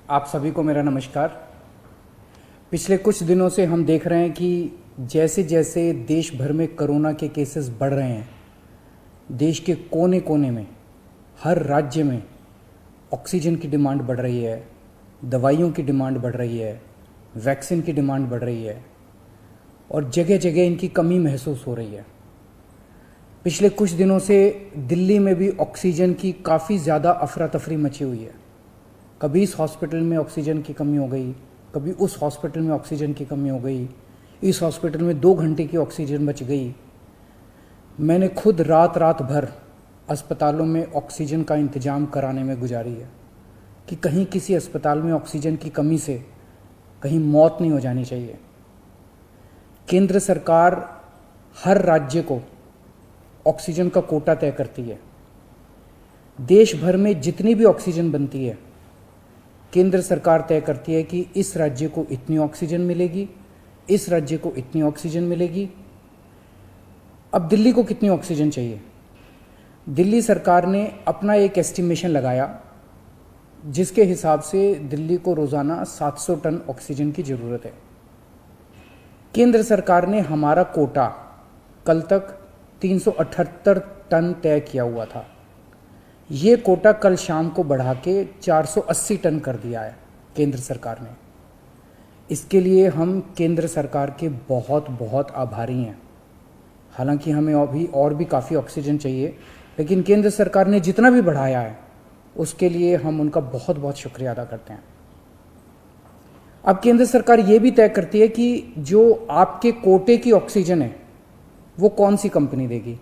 आप सभी को मेरा नमस्कार। पिछले कुछ दिनों से हम देख रहे हैं कि जैसे जैसे देश भर में कोरोना के केसेस बढ़ रहे हैं, देश के कोने कोने में, हर राज्य में ऑक्सीजन की डिमांड बढ़ रही है, दवाइयों की डिमांड बढ़ रही है, वैक्सीन की डिमांड बढ़ रही है और जगह जगह इनकी कमी महसूस हो रही है। पिछले कुछ दिनों से दिल्ली में भी ऑक्सीजन की काफ़ी ज़्यादा अफरा तफरी मची हुई है। कभी इस हॉस्पिटल में ऑक्सीजन की कमी हो गई, कभी उस हॉस्पिटल में ऑक्सीजन की कमी हो गई, इस हॉस्पिटल में 2 घंटे की ऑक्सीजन बच गई। मैंने खुद रात रात भर अस्पतालों में ऑक्सीजन का इंतज़ाम कराने में गुजारी है कि कहीं किसी अस्पताल में ऑक्सीजन की कमी से कहीं मौत नहीं हो जानी चाहिए। केंद्र सरकार हर राज्य को ऑक्सीजन का कोटा तय करती है। देश भर में जितनी भी ऑक्सीजन बनती है, केंद्र सरकार तय करती है कि इस राज्य को इतनी ऑक्सीजन मिलेगी, इस राज्य को इतनी ऑक्सीजन मिलेगी। अब दिल्ली को कितनी ऑक्सीजन चाहिए? दिल्ली सरकार ने अपना एक एस्टिमेशन लगाया जिसके हिसाब से दिल्ली को रोज़ाना 700 टन ऑक्सीजन की ज़रूरत है। केंद्र सरकार ने हमारा कोटा कल तक 378 टन तय किया हुआ था। ये कोटा कल शाम को बढ़ा के 480 टन कर दिया है केंद्र सरकार ने। इसके लिए हम केंद्र सरकार के बहुत बहुत आभारी हैं। हालांकि हमें अभी और भी काफ़ी ऑक्सीजन चाहिए, लेकिन केंद्र सरकार ने जितना भी बढ़ाया है उसके लिए हम उनका बहुत बहुत शुक्रिया अदा करते हैं। अब केंद्र सरकार ये भी तय करती है कि जो आपके कोटे की ऑक्सीजन है वो कौन सी कंपनी देगी।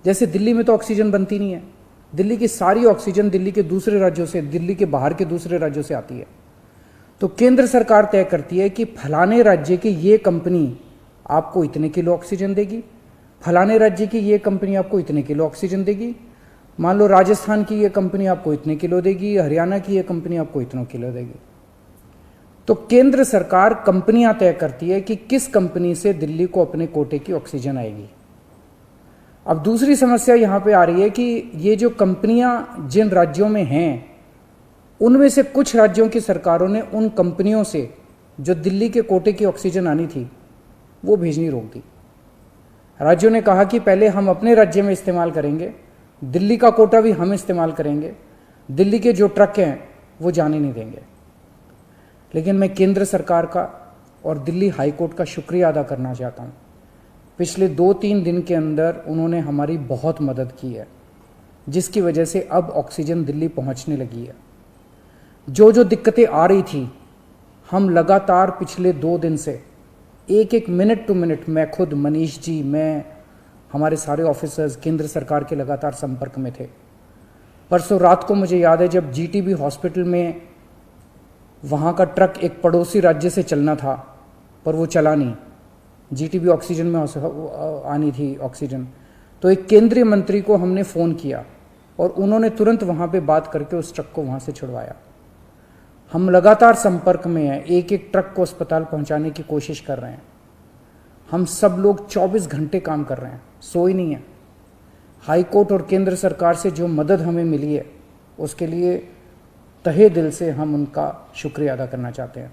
जैसे दिल्ली में तो ऑक्सीजन बनती नहीं है, दिल्ली की सारी ऑक्सीजन दिल्ली के दूसरे राज्यों से, दिल्ली के बाहर के दूसरे राज्यों से आती है। तो केंद्र सरकार तय करती है कि फलाने राज्य की ये कंपनी आपको इतने किलो ऑक्सीजन देगी, फलाने राज्य की ये कंपनी आपको इतने किलो ऑक्सीजन देगी। मान लो राजस्थान की ये कंपनी आपको इतने किलो देगी, हरियाणा की ये कंपनी आपको इतने किलो देगी। तो केंद्र सरकार कंपनियां तय करती है कि किस कंपनी से दिल्ली को अपने कोटे की ऑक्सीजन आएगी। अब दूसरी समस्या यहां पे आ रही है कि ये जो कंपनियां जिन राज्यों में हैं, उनमें से कुछ राज्यों की सरकारों ने उन कंपनियों से जो दिल्ली के कोटे की ऑक्सीजन आनी थी वो भेजनी रोक दी। राज्यों ने कहा कि पहले हम अपने राज्य में इस्तेमाल करेंगे, दिल्ली का कोटा भी हम इस्तेमाल करेंगे, दिल्ली के जो ट्रक हैं वो जाने नहीं देंगे। लेकिन मैं केंद्र सरकार का और दिल्ली हाई कोर्ट का शुक्रिया अदा करना चाहता हूँ। पिछले 2-3 दिन के अंदर उन्होंने हमारी बहुत मदद की है, जिसकी वजह से अब ऑक्सीजन दिल्ली पहुँचने लगी है। जो जो दिक्कतें आ रही थी, हम लगातार पिछले 2 दिन से एक मिनट टू मिनट, मैं खुद, मनीष जी, मैं, हमारे सारे ऑफिसर्स केंद्र सरकार के लगातार संपर्क में थे। परसों रात को मुझे याद है जब जीटीबी हॉस्पिटल में वहाँ का ट्रक एक पड़ोसी राज्य से चलना था पर वो चला नहीं, जीटीबी ऑक्सीजन में आनी थी ऑक्सीजन, तो एक केंद्रीय मंत्री को हमने फ़ोन किया और उन्होंने तुरंत वहाँ पे बात करके उस ट्रक को वहाँ से छुड़वाया। हम लगातार संपर्क में हैं, एक ट्रक को अस्पताल पहुँचाने की कोशिश कर रहे हैं। हम सब लोग 24 घंटे काम कर रहे हैं, सोई नहीं है। हाई कोर्ट और केंद्र सरकार से जो मदद हमें मिली है उसके लिए तहे दिल से हम उनका शुक्रिया अदा करना चाहते हैं।